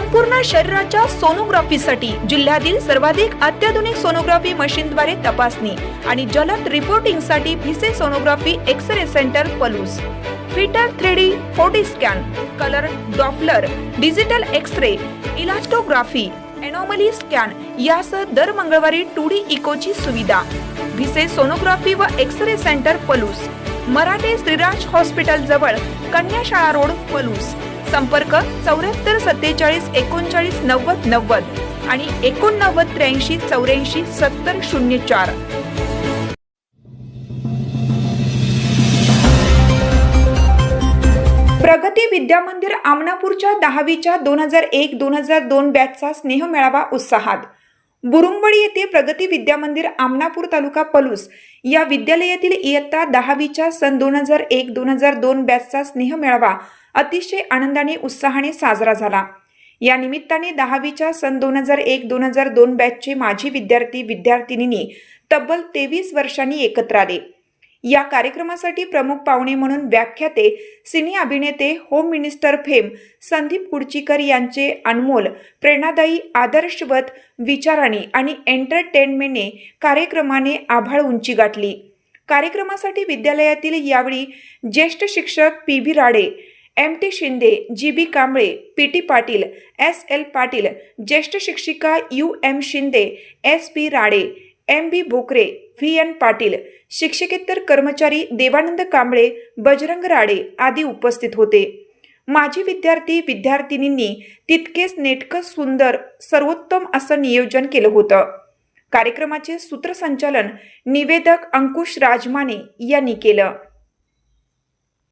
संपूर्ण शरीराच्या सोनोग्राफीसाठी जिल्ह्यातील सर्वाधिक अत्याधुनिक सोनोग्राफी मशीनद्वारे तपासणी आणि जलद रिपोर्टिंगसाठी Bhise sonography X-ray centre Palus, फिटर 3D 4D scan, colour Doppler, digital X-ray, elastography, anomaly scan यासह दर मंगळवारी 2D इकोची सुविधा. भिसे सोनोग्राफी व X-ray centre Palus, Marathe Shriraj hospital जवळ, कन्या शाळा रोड पलूस. संपर्क 74 47 39 90 90 आणि 89 83 84 70 04. प्रगती विद्या मंदिर आमनापूरच्या 10वीच्या 2001-2002 बॅचचा स्नेह मेळावा उत्साहात. बुरुंगवडी येथे प्रगती विद्या मंदिर आमनापूर तालुका पलूस या विद्यालयातील इयत्ता 10वीच्या सन 2001-2002 बॅचचा स्नेह मेळावा अतिशय आनंदाने उत्साहाने साजरा झाला. या निमित्ताने 10वीच्या सन 2001-2002 बॅचचे माजी विद्यार्थिनींनी तब्बल 23 वर्षांनी एकत्र आले. या कार्यक्रमासाठी प्रमुख पाहुणे म्हणून व्याख्याते, सिने अभिनेते, होम मिनिस्टर फेम संदीप कुडचीकर यांचे अनमोल, प्रेरणादायी, आदर्शवत विचारांनी आणि एंटरटेनमेंटने कार्यक्रमाने आभाळ उंची गाठली. कार्यक्रमासाठी विद्यालयातील यावेळी ज्येष्ठ शिक्षक P B. Rade, M T. Shinde, G B. Kamble, P T. Patil, S L. Patil, ज्येष्ठ शिक्षिका U M. Shinde, S P. Rade, M B. Bhokare, V N. Patil, शिक्षकेतर कर्मचारी देवानंद कांबळे, बजरंग राडे आदी उपस्थित होते. माजी विद्यार्थिनींनी तितकेच नेटकं, सुंदर, सर्वोत्तम असं नियोजन केलं होतं. कार्यक्रमाचे सूत्रसंचालन निवेदक अंकुश राजमाने यांनी केलं.